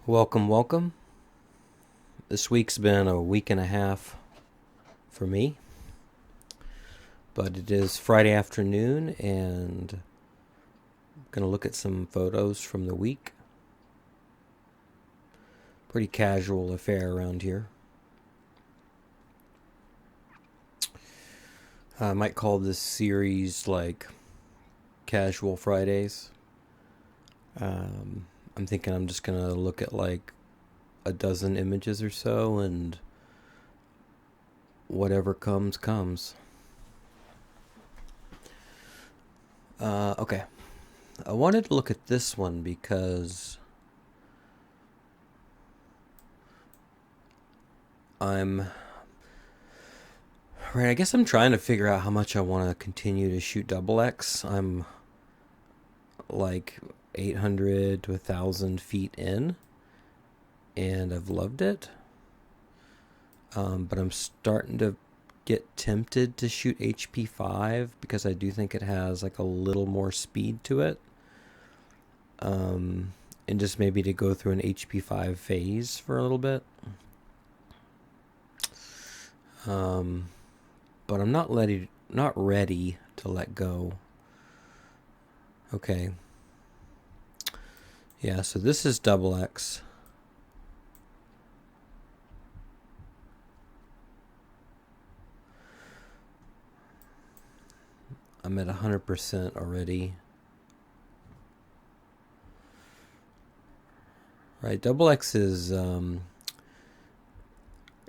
Welcome, welcome. This week's been a week and a half for me, but it is Friday afternoon and I'm going to look at some photos from the week. Pretty casual affair around here. I might call this series like Casual Fridays. I'm thinking I'm just going to look at like a dozen images or so and whatever comes, comes. Okay. I wanted to look at this one because I'm right. I guess I'm trying to figure out how much I want to continue to shoot double X. I'm like 800 to 1,000 feet in, and I've loved it. But I'm starting to get tempted to shoot HP5 because I do think it has like a little more speed to it. And just maybe to go through an HP5 phase for a little bit. But I'm not ready to let go. Okay. Yeah, so this is double X. I'm at 100% already. Right, double X is it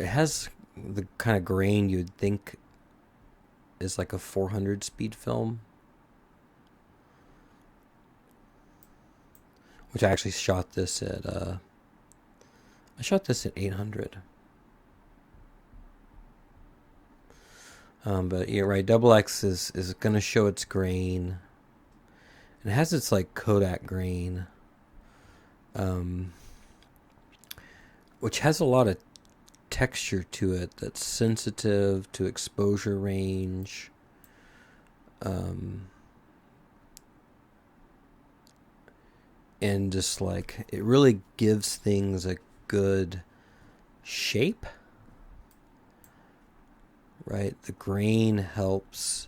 has the kind of grain you'd think is like a 400 speed film, which I actually shot this at I shot this at 800. But yeah, right, double X is gonna show its grain. It has its like Kodak grain, um, which has a lot of texture to it that's sensitive to exposure range. Um, and just like it really gives things a good shape, right? The grain helps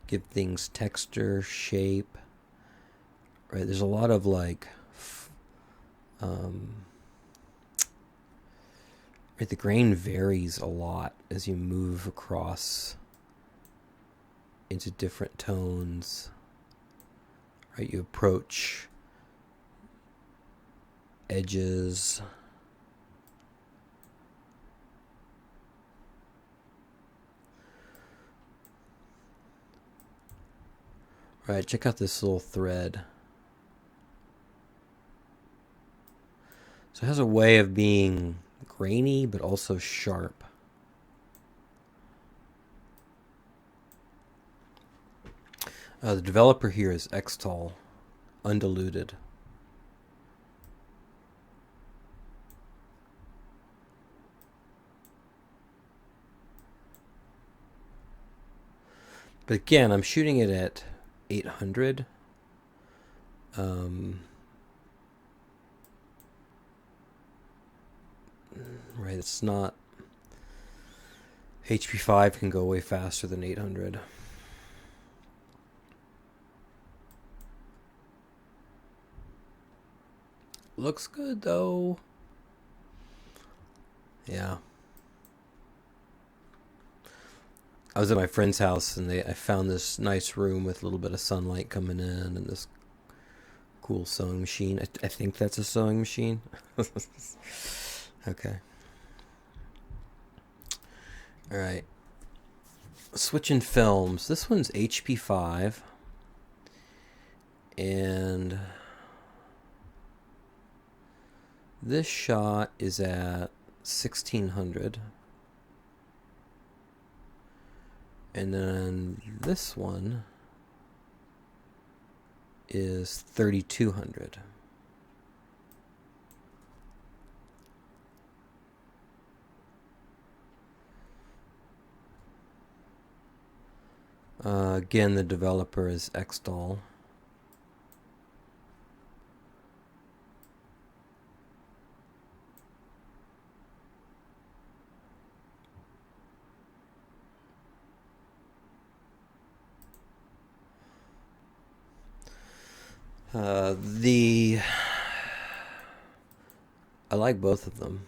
give things texture, shape, right? There's a lot of like um, right, the grain varies a lot as you move across into different tones, right? You approach edges. Right, check out this little thread. So it has a way of being grainy but also sharp. The developer here is Xtol, undiluted. But again, I'm shooting it at 800. Right, it's not. HP5 can go way faster than 800. Looks good though. Yeah. I was at my friend's house and I found this nice room with a little bit of sunlight coming in and this cool sewing machine. I think that's a sewing machine. Okay. All right. Switching films. This one's HP5. And this shot is at 1600. And then this one is 3200. Again, the developer is Xtol. The I like both of them.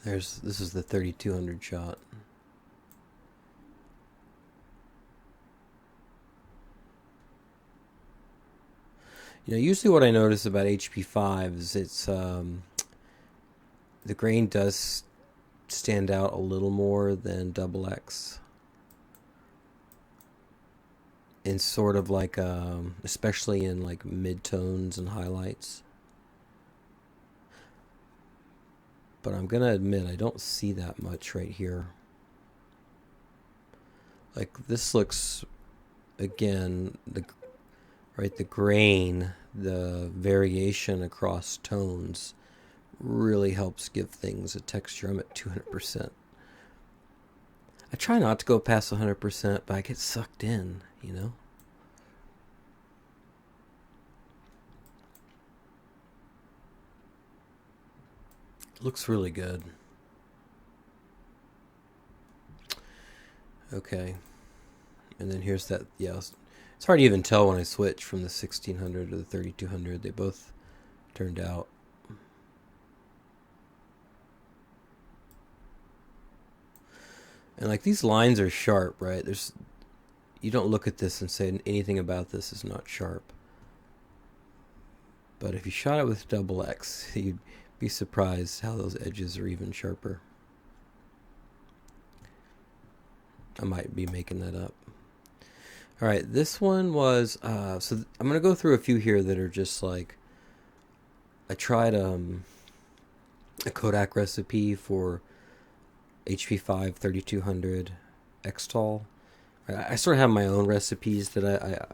This is the 3200 shot. Usually what I notice about HP5 is the grain does stand out a little more than double X. In sort of like, especially in like mid-tones and highlights. But I'm gonna admit I don't see that much right here. Like this looks, again, the grain, the variation across tones really helps give things a texture. I'm at 200%. I try not to go past 100%, but I get sucked in, Looks really good. Okay. And then here's that, yeah. It's hard to even tell when I switch from the 1600 to the 3200. They both turned out. And like these lines are sharp, right? You don't look at this and say anything about this is not sharp. But if you shot it with double X, you'd be surprised how those edges are even sharper. I might be making that up. All right, this one was, so I'm going to go through a few here that are just like, I tried a Kodak recipe for HP5 3200 X-Tall. I sort of have my own recipes that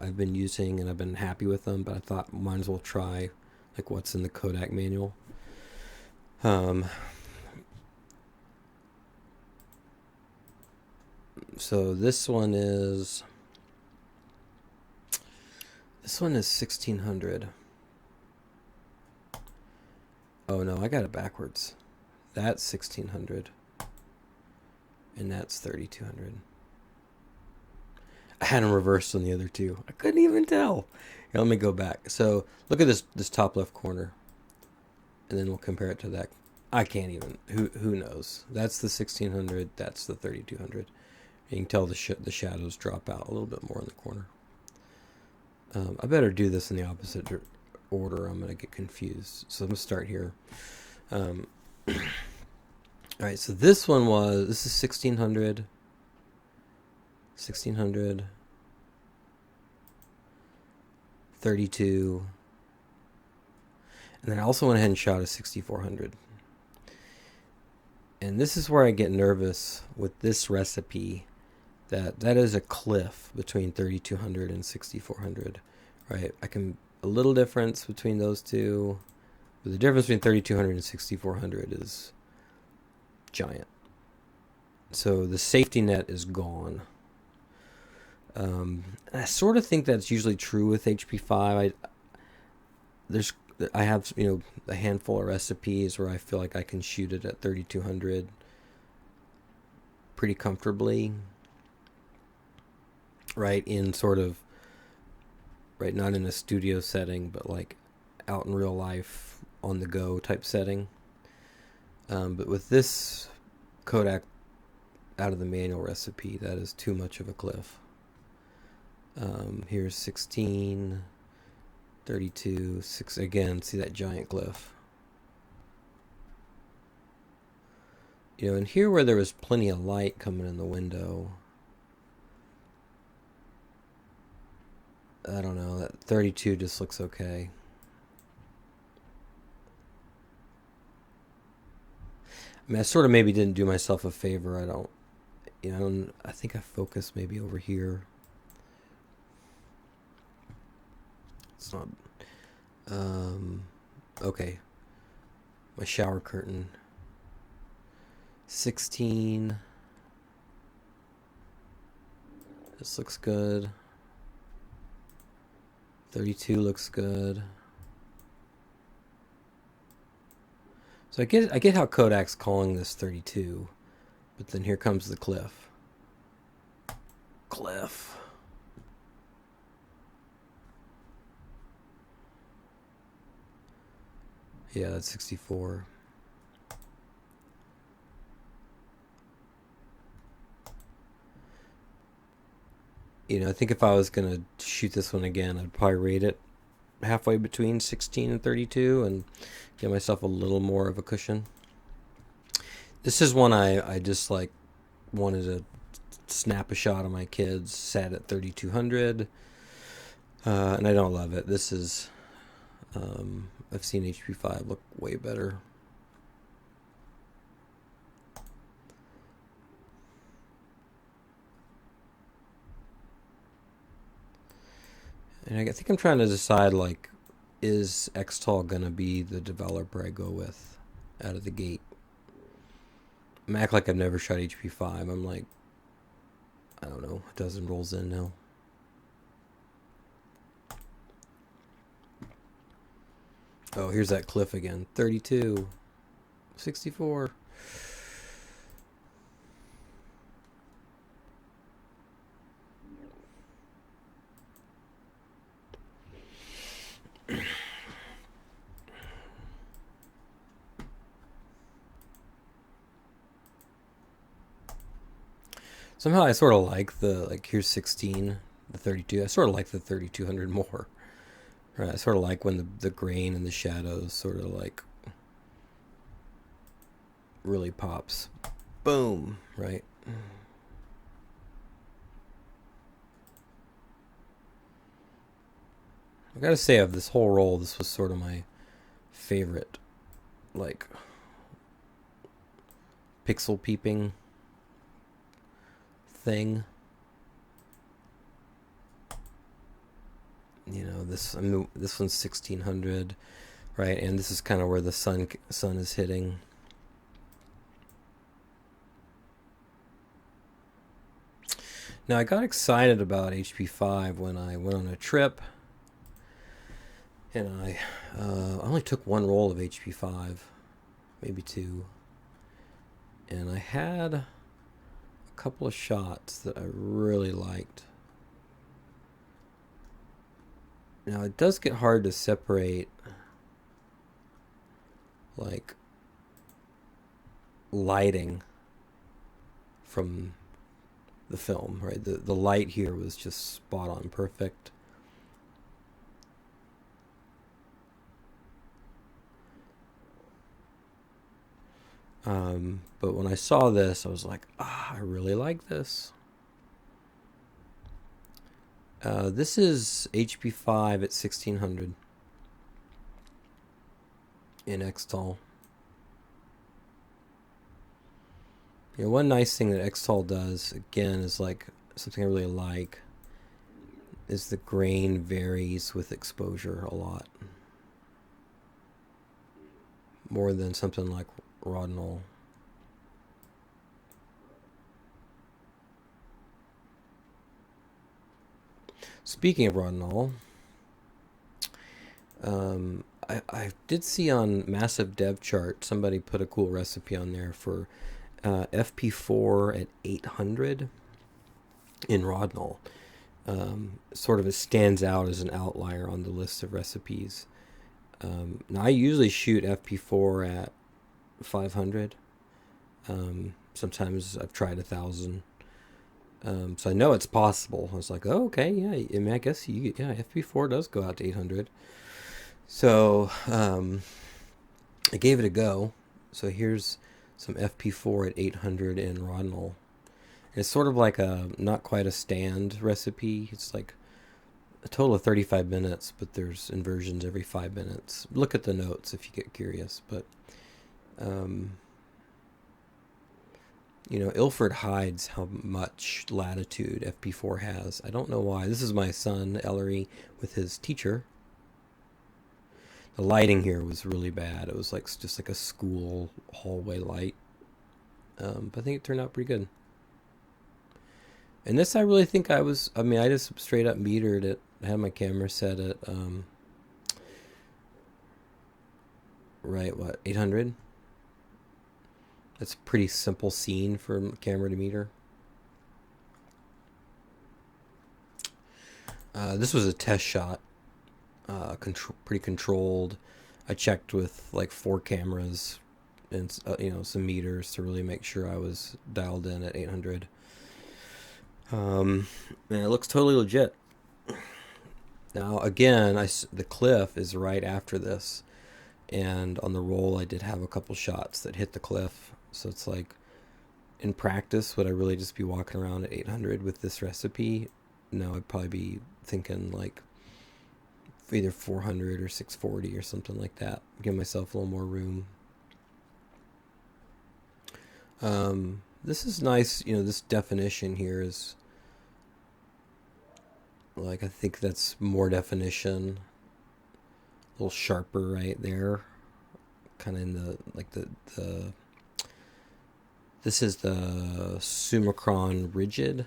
I've been using and I've been happy with them, but I thought might as well try like what's in the Kodak manual. So this one is 1600. Oh no, I got it backwards. That's 1600 and that's 3200. I had them reversed on the other two. I couldn't even tell. Here, let me go back. So look at this top left corner, and then we'll compare it to that. I can't even. Who knows? That's the 1600. That's the 3200. You can tell the shadows drop out a little bit more in the corner. I better do this in the opposite order. I'm gonna get confused. So I'm gonna start here. All right. So this is 1600. 1600. 32. And then I also went ahead and shot a 6400. And this is where I get nervous with this recipe, that is a cliff between 3200 and 6400, right? A little difference between those two, but the difference between 3200 and 6400 is giant. So the safety net is gone. I sort of think that's usually true with HP5. I have a handful of recipes where I feel like I can shoot it at 3200 pretty comfortably, right? In sort of, right, not in a studio setting, but like out in real life, on the go type setting. But with this Kodak out of the manual recipe, that is too much of a cliff. Here's 16, 32, 6 again. See that giant cliff? And here where there was plenty of light coming in the window, I don't know, that 32 just looks okay. I mean, I sort of maybe didn't do myself a favor. I think I focused maybe over here. It's not, okay. My shower curtain. 16. This looks good. 32 looks good. So I get how Kodak's calling this 32, but then here comes the cliff. Cliff. Yeah, that's 64. I think if I was going to shoot this one again, I'd probably rate it halfway between 16 and 32 and give myself a little more of a cushion. This is one I just like wanted to snap a shot of my kids, sat at 3200, and I don't love it. This is, I've seen HP5 look way better. And I think I'm trying to decide, like, is Xtol going to be the developer I go with out of the gate? I'm act like I've never shot HP5. I'm like, I don't know, a dozen rolls in now. Oh, here's that cliff again. 32. 64. Somehow I sort of like here's 16, the 32. I sort of like the 3200 more. Right? I sort of like when the grain and the shadows sort of like really pops. Boom, right? I gotta say, of this whole roll, this was sort of my favorite, like, pixel peeping thing. This one's 1600, right? And this is kind of where the sun is hitting. Now, I got excited about HP5 when I went on a trip, and I only took one roll of HP5, maybe two, and I had a couple of shots that I really liked. Now, it does get hard to separate, like, lighting from the film, right? The light here was just spot on perfect. But when I saw this, I was like, I really like this. This is HP5 at 1600 in Xtol. One nice thing that Xtol does, again, is like something I really like, is the grain varies with exposure a lot. More than something like Rodinal. Speaking of Rodinal, I did see on Massive Dev Chart somebody put a cool recipe on there for FP4 at 800 in Rodinal. Sort of it stands out as an outlier on the list of recipes. Now I usually shoot FP4 at 500. Sometimes I've tried 1000. So I know it's possible. I was like, oh, okay, yeah. I mean, I guess FP4 does go out to 800. So I gave it a go. So here's some FP4 at 800 in Rodinal. It's sort of like not quite a stand recipe. It's like a total of 35 minutes, but there's inversions every 5 minutes. Look at the notes if you get curious. But Ilford hides how much latitude FP4 has. I don't know why. This is my son, Ellery, with his teacher. The lighting here was really bad. It was like just like a school hallway light. But I think it turned out pretty good. And this, I really think I just straight up metered it. I had my camera set at, 800? It's a pretty simple scene for camera to meter. This was a test shot, pretty controlled. I checked with like 4 cameras and some meters to really make sure I was dialed in at 800. And it looks totally legit. Now again, the cliff is right after this, and on the roll I did have a couple shots that hit the cliff. So it's like, in practice, would I really just be walking around at 800 with this recipe? No, I'd probably be thinking like either 400 or 640 or something like that. Give myself a little more room. This is nice. This definition here is like, I think that's more definition. A little sharper right there. Kind of in the this is the Summicron Rigid,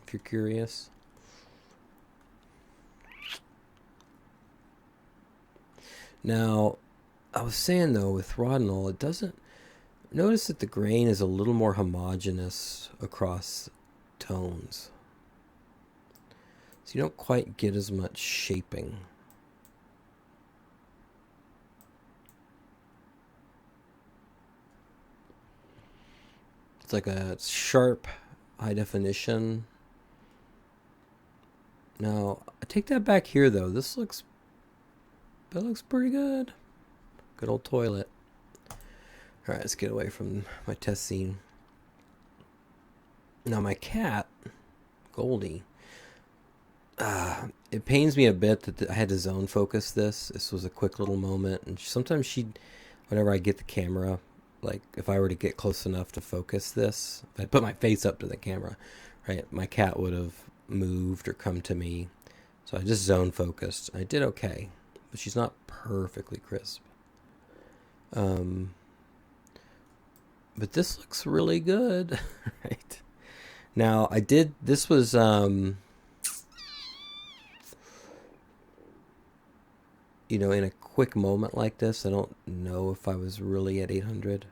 if you're curious. Now, I was saying though, with Rodinal, it doesn't... Notice that the grain is a little more homogeneous across tones. So you don't quite get as much shaping. It's like a sharp, high definition. Now, I take that back here though. That looks pretty good. Good old toilet. Alright, let's get away from my test scene. Now my cat, Goldie, it pains me a bit that I had to zone focus this. This was a quick little moment, and sometimes whenever I get the camera, like if I were to get close enough to focus this, if I put my face up to the camera, right, my cat would have moved or come to me. So I just zone focused. I did okay, but she's not perfectly crisp. But this looks really good, right? Now this was, in a quick moment like this, I don't know if I was really at 800.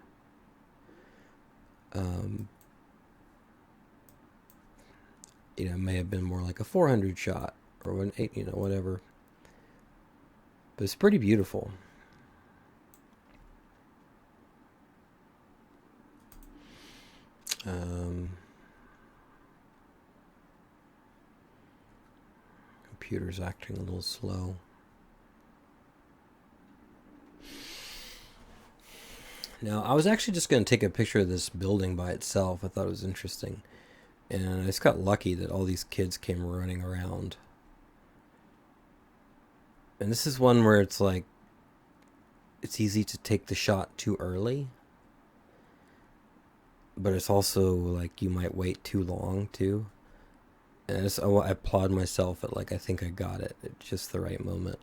It may have been more like a 400 shot or an 8, whatever. But it's pretty beautiful. Computer's acting a little slow. Now, I was actually just going to take a picture of this building by itself. I thought it was interesting. And I just got lucky that all these kids came running around. And this is one where it's like, it's easy to take the shot too early. But it's also like you might wait too long too. And I applaud myself at I think I got it at just the right moment.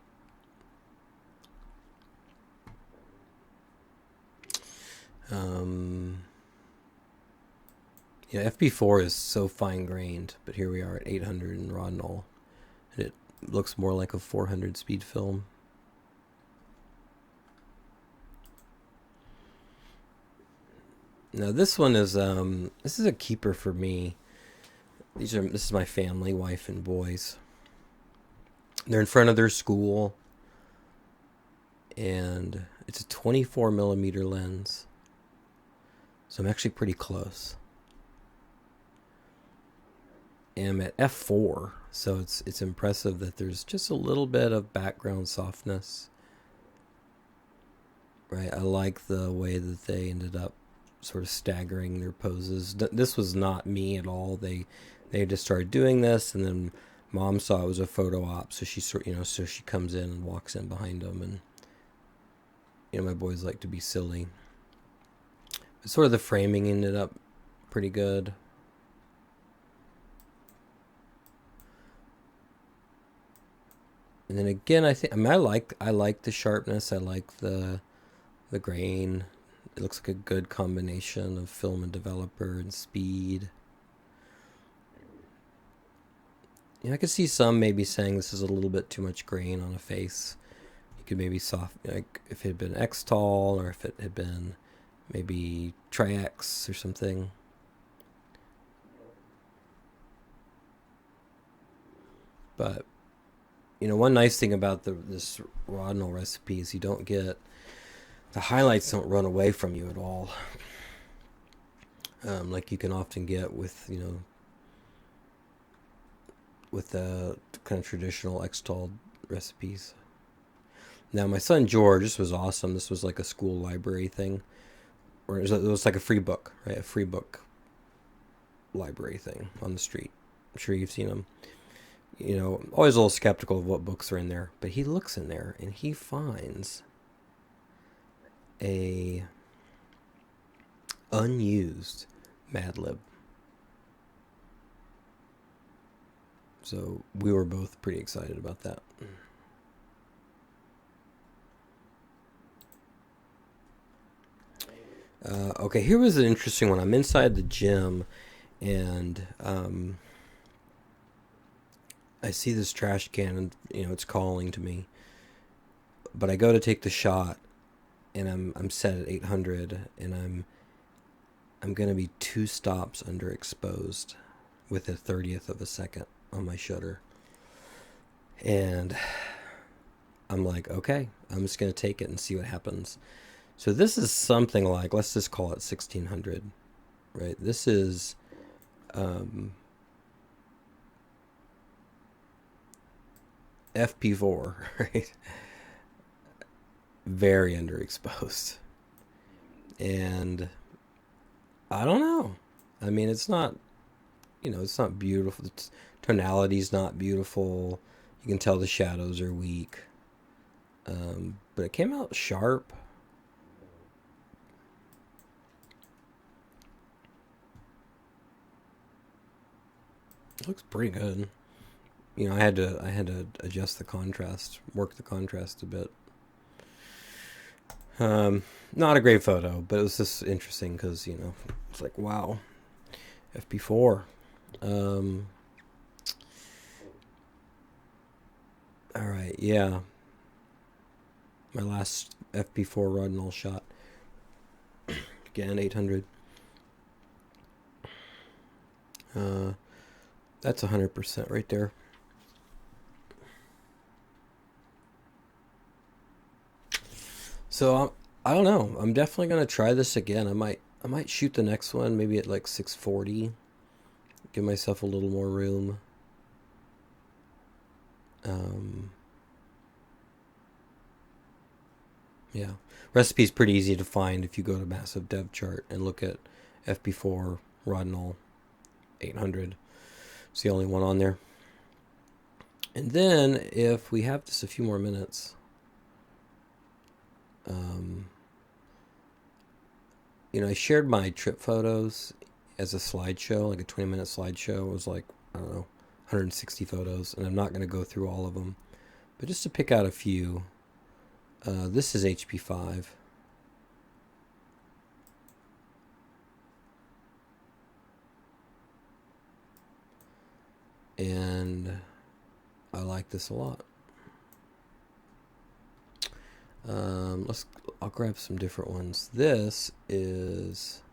FP4 is so fine-grained, but here we are at 800 in Rodinal, and it looks more like a 400 speed film. Now this one is this is a keeper for me. This is my family, wife and boys. They're in front of their school, and it's a 24 millimeter lens. So I'm actually pretty close. And I'm at F4, so it's impressive that there's just a little bit of background softness. Right, I like the way that they ended up sort of staggering their poses. This was not me at all. They just started doing this, and then Mom saw it was a photo op, so she so she comes in and walks in behind them, and my boys like to be silly. But sort of the framing ended up pretty good. And then again, I like the sharpness. I like the grain. It looks like a good combination of film and developer and speed. I could see some maybe saying this is a little bit too much grain on a face. You could maybe if it had been X tall, or if it had been maybe Trix or something. But you know, one nice thing about this Rodinal recipe is you don't get the highlights don't run away from you at all, like you can often get with with the kind of traditional Xtald recipes. Now, my son George, this was awesome. This was like a school library thing, or it was like a free book, right? A free book library thing on the street. I'm sure you've seen them. You know, always a little skeptical of what books are in there, but he looks in there and he finds a unused Mad Lib. So we were both pretty excited about that. Okay, here was an interesting one. I'm inside the gym, and I see this trash can, and it's calling to me. But I go to take the shot, and I'm set at 800, and I'm gonna be 2 stops underexposed with a 30th of a second on my shutter, and I'm like, okay, I'm just gonna take it and see what happens. So this is something like, let's just call it 1600, right? This is FP4, right? Very underexposed. And I don't know. I mean, it's not, it's not beautiful. Tonality's not beautiful. You can tell the shadows are weak. But it came out sharp. It looks pretty good. I had to adjust the contrast, work the contrast a bit. Not a great photo, but it was just interesting because it's like, wow, FP4. All right, yeah. My last FP4 Rodinal shot. Again, 800. That's 100% right there. So I don't know. I'm definitely gonna try this again. I might shoot the next one maybe at like 640. Give myself a little more room. Yeah, recipe's pretty easy to find if you go to Massive Dev Chart and look at FP4 Rodinal 800. It's the only one on there. And then if we have just a few more minutes, I shared my trip photos as a slideshow, like a 20-minute slideshow. It was like, I don't know, 160 photos, and I'm not going to go through all of them, but just to pick out a few. This is HP5. And I like this a lot. I'll grab some different ones. This is,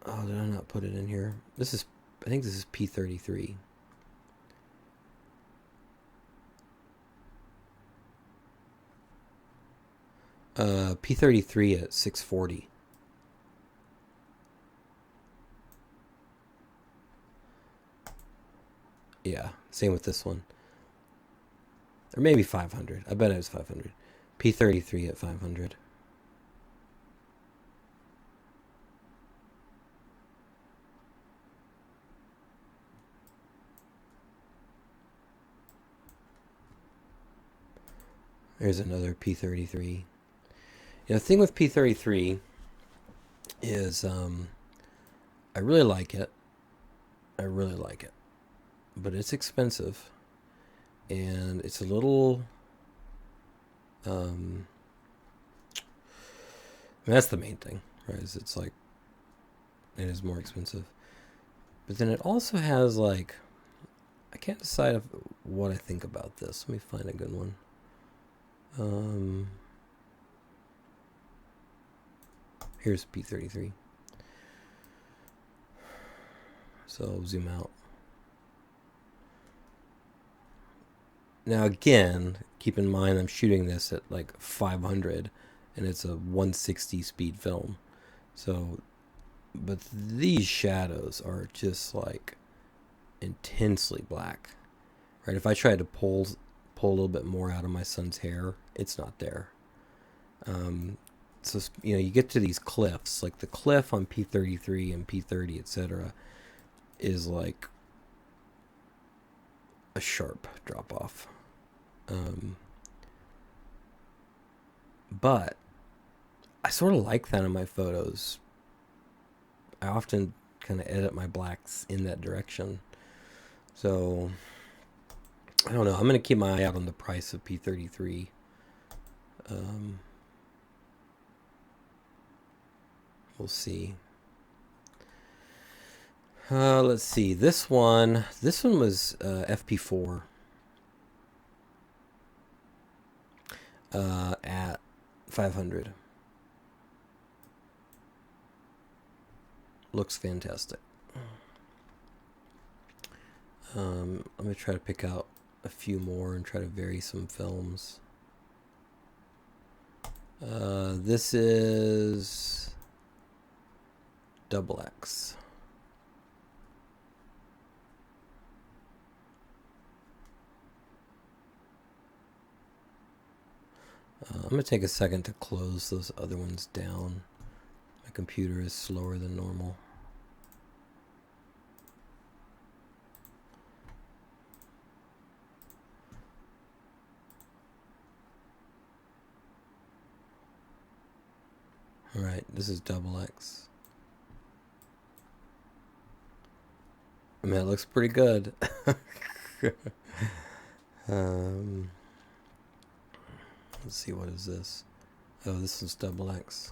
oh, did I not put it in here? I think this is P33. P33 at 640. Yeah, same with this one. Or maybe 500. I bet it was 500. P33 at 500. There's another P33. The thing with P33 is I really like it. I really like it. But it's expensive. And it's a little that's the main thing, right? Is it's like it is more expensive. But then it also has like, I can't decide what I think about this. Let me find a good one. Here's P33. So I'll zoom out. Now again, keep in mind I'm shooting this at like 500 and it's a 160 speed film. So, but these shadows are just like intensely black, right? If I tried to pull a little bit more out of my son's hair, it's not there. So, you know, you get to these cliffs, like the cliff on P33 and P30, etc., is like a sharp drop off. But I sort of like that in my photos. I often kind of edit my blacks in that direction. So I don't know. I'm going to keep my eye out on the price of P33. We'll see. Let's see. This one was FP4 at 500. Looks fantastic. I'm going to try to pick out a few more and try to vary some films. This is XX. I'm going to take a second to close those other ones down. My computer is slower than normal. Alright, this is XX. I mean, it looks pretty good. Let's see, what is this? Oh, this is XX.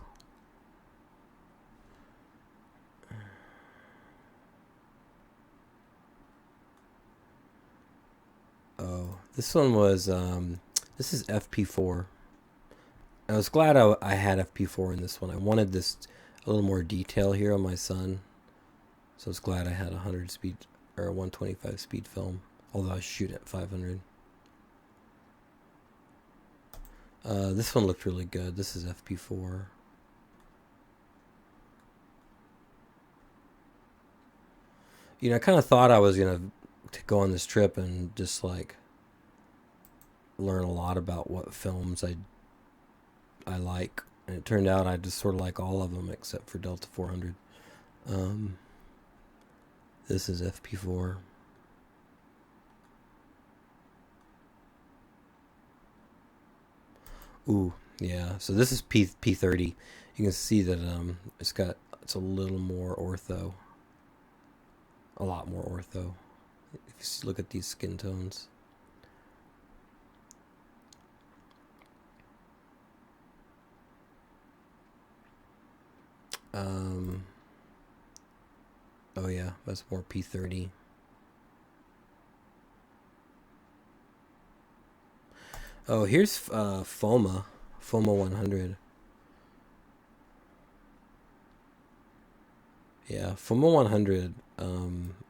Oh, this one was, this is FP4. I was glad I had FP4 in this one. I wanted this a little more detail here on my son. So I was glad I had a 100 speed or a 125 speed film, although I shoot at 500. This one looked really good. This is FP4. You know, I kind of thought I was going to go on this trip and just like learn a lot about what films I like. And it turned out I just sort of like all of them except for Delta 400. This is FP4. Ooh, yeah. So this is P30. You can see that it's a little more ortho. A lot more ortho. If you look at these skin tones. Oh yeah, that's more P30. Oh, here's Foma 100. Yeah, Foma 100.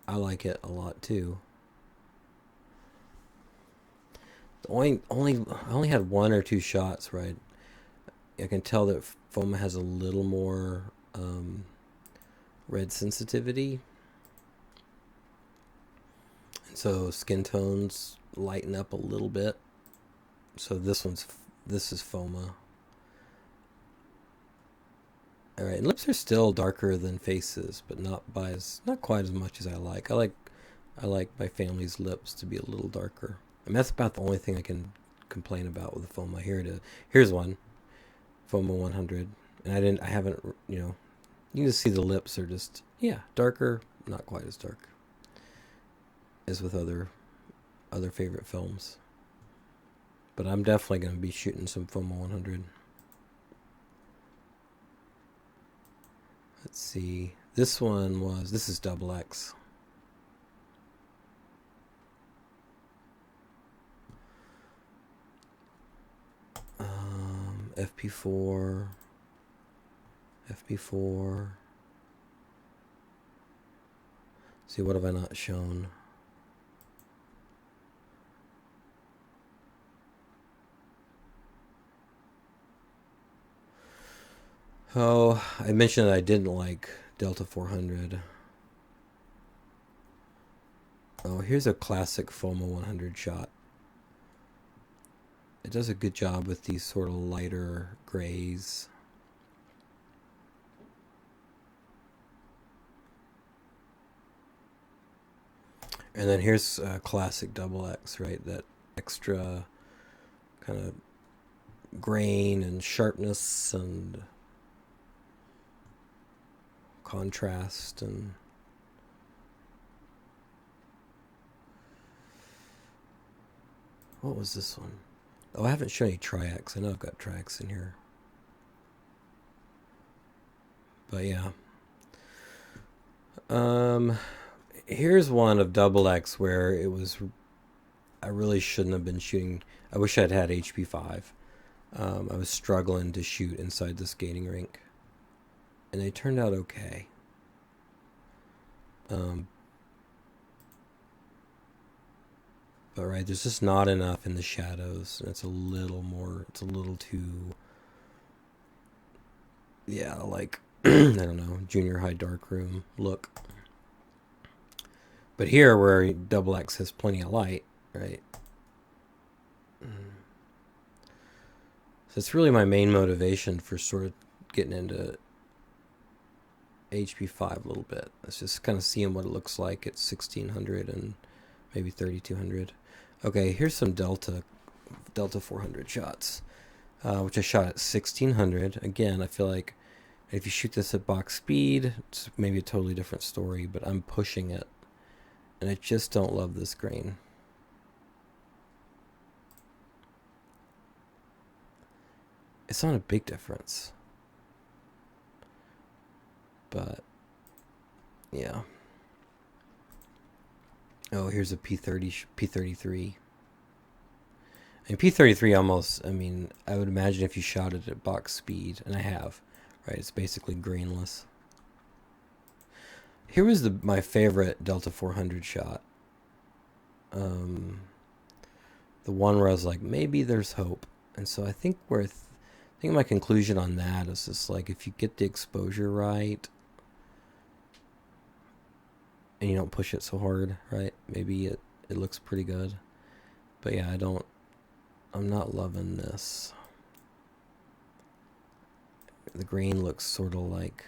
I like it a lot too. I only had one or two shots, right? I can tell that Foma has a little more red sensitivity, and so skin tones lighten up a little bit. So this is Foma. All right, lips are still darker than faces, but not quite as much as I like. I like my family's lips to be a little darker. I mean, that's about the only thing I can complain about with the Foma. Here's one, Foma 100, and I haven't, you can just see the lips are just, yeah, darker, not quite as dark as with other favorite films. But I'm definitely going to be shooting some Foma 100. Let's see. This is XX. FP4, FP4. See, what have I not shown? Oh, I mentioned that I didn't like Delta 400. Oh, here's a classic Foma 100 shot. It does a good job with these sort of lighter grays. And then here's a classic double X, right? That extra kind of grain and sharpness and contrast. And what was this one? Oh, I haven't shown you Tri-X. I know I've got Tri-X in here. But yeah. Here's one of double X where it was, I really shouldn't have been shooting. I wish I'd had HP5. I was struggling to shoot inside the skating rink, and they turned out okay. But right, there's just not enough in the shadows, and it's a little more, it's a little too, yeah, like, I don't know, junior high darkroom look. But here, where double X has plenty of light, right? So it's really my main motivation for sort of getting into HP5 a little bit. It's just kind of seeing what it looks like at 1600 and maybe 3200. Okay, here's some Delta 400 shots, which I shot at 1600. Again, I feel like if you shoot this at box speed, it's maybe a totally different story, but I'm pushing it, and I just don't love this grain. It's not a big difference, but yeah. Oh, here's a P33. And P33 almost, I mean, I would imagine if you shot it at box speed, and I have, right, it's basically grainless. Here was my favorite Delta 400 shot. The one where I was like, maybe there's hope. And so I think my conclusion on that is just like, if you get the exposure right, and you don't push it so hard, right? Maybe it looks pretty good. But yeah, I'm not loving this. The grain looks sort of like,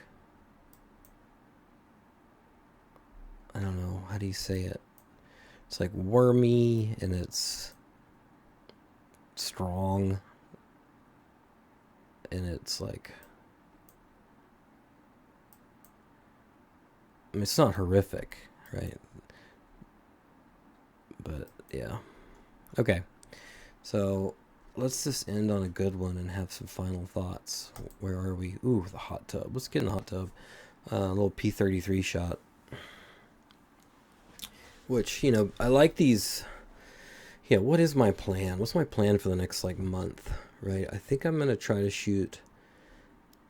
I don't know, how do you say it? It's like wormy, and it's strong, and it's like, I mean, it's not horrific, right? But yeah. Okay. So let's just end on a good one and have some final thoughts. Where are we? Ooh, the hot tub. Let's get in the hot tub. A little P33 shot. Which, I like these. Yeah, what is my plan? What's my plan for the next, month, right? I think I'm going to try to shoot.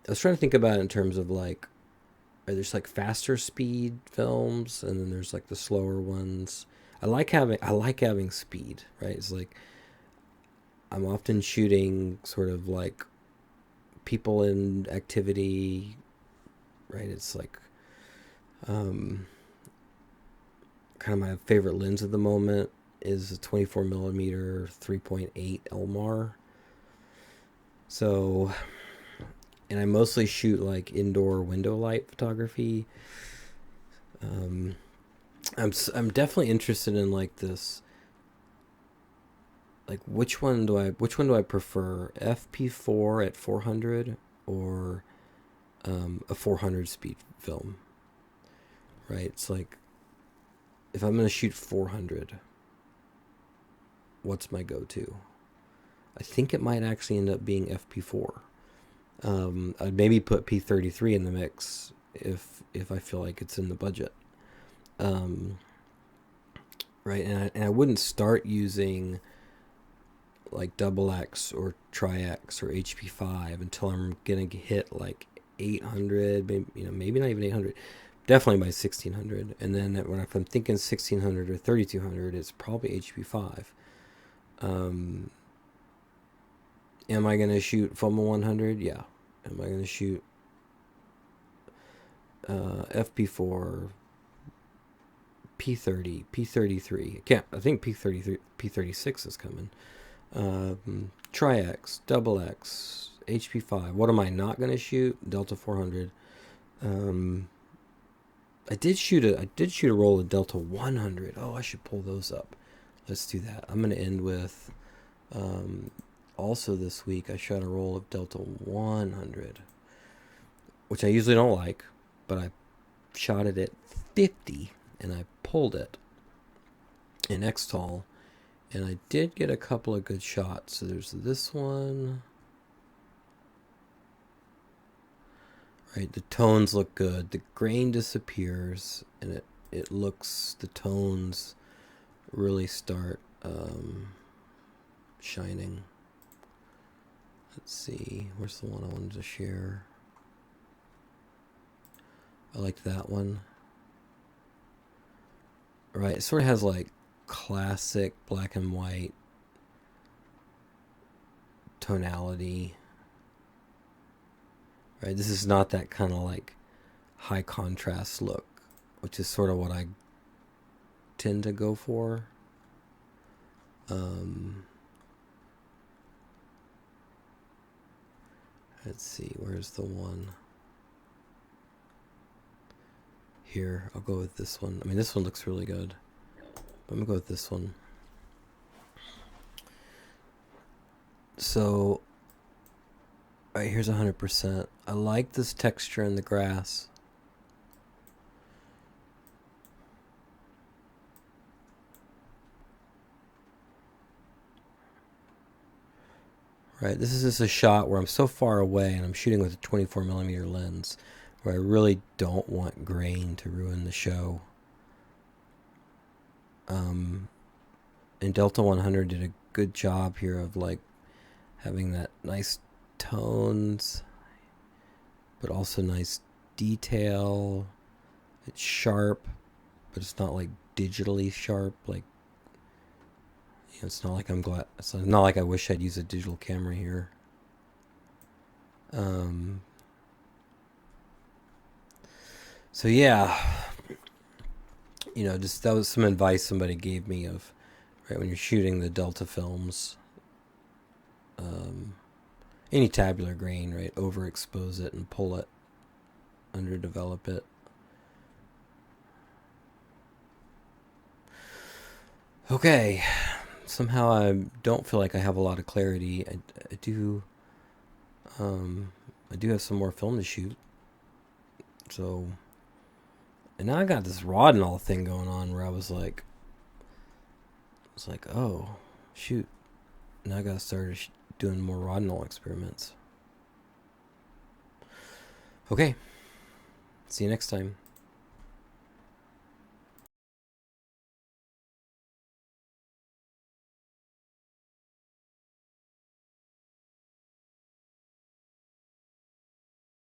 I was trying to think about it in terms of, there's, faster speed films, and then there's, the slower ones. I like having speed, right? It's I'm often shooting sort of people in activity, right? It's kind of my favorite lens at the moment is a 24 millimeter 3.8 Elmar. So, and I mostly shoot indoor window light photography. I'm definitely interested in this. Which one do I prefer? FP4 at 400 or a 400 speed film? Right? It's if I'm going to shoot 400, what's my go-to? I think it might actually end up being FP4. I'd maybe put P33 in the mix if I feel like it's in the budget. Right, and I wouldn't start using double X or Tri-X or HP5 until I'm gonna hit 800, maybe, maybe not even 800. Definitely by 1600. And then if I'm thinking 1600 or 3200, it's probably HP5. Am I going to shoot Foma 100? Yeah. Am I going to shoot FP4, P30, P33? I think P33, P36 is coming. Tri-X, Double X, HP5. What am I not going to shoot? Delta 400. I did shoot a roll of Delta 100. Oh, I should pull those up. Let's do that. I'm going to end with also this week I shot a roll of Delta 100, which I usually don't like, but I shot it at 50 and I pulled it in X-Tall, and I did get a couple of good shots. So there's this one. Right, the tones look good. The grain disappears, and it looks, the tones really start shining. Let's see, where's the one I wanted to share? I like that one. Right, it sort of has like classic black and white tonality. Right, this is not that kind of like high contrast look, which is sort of what I tend to go for. Let's see, where's the one? Here, I'll go with this one. I mean, this one looks really good, but I'm gonna go with this one. So, alright, here's 100%. I like this texture in the grass. Right, this is just a shot where I'm so far away and I'm shooting with a 24mm lens where I really don't want grain to ruin the show. And Delta 100 did a good job here of like having that nice tones, but also nice detail. It's sharp, but it's not like digitally sharp. Like, it's not like it's not like I wish I'd use a digital camera here. So yeah, just that was some advice somebody gave me of, right, when you're shooting the Delta films, any tabular grain, right, overexpose it and pull it, underdevelop it. Okay, somehow I don't feel like I have a lot of clarity. I do have some more film to shoot. So, and now I got this Rodinal thing going on where I was like, oh, shoot. Now I gotta start doing more Rodinal experiments. Okay. See you next time.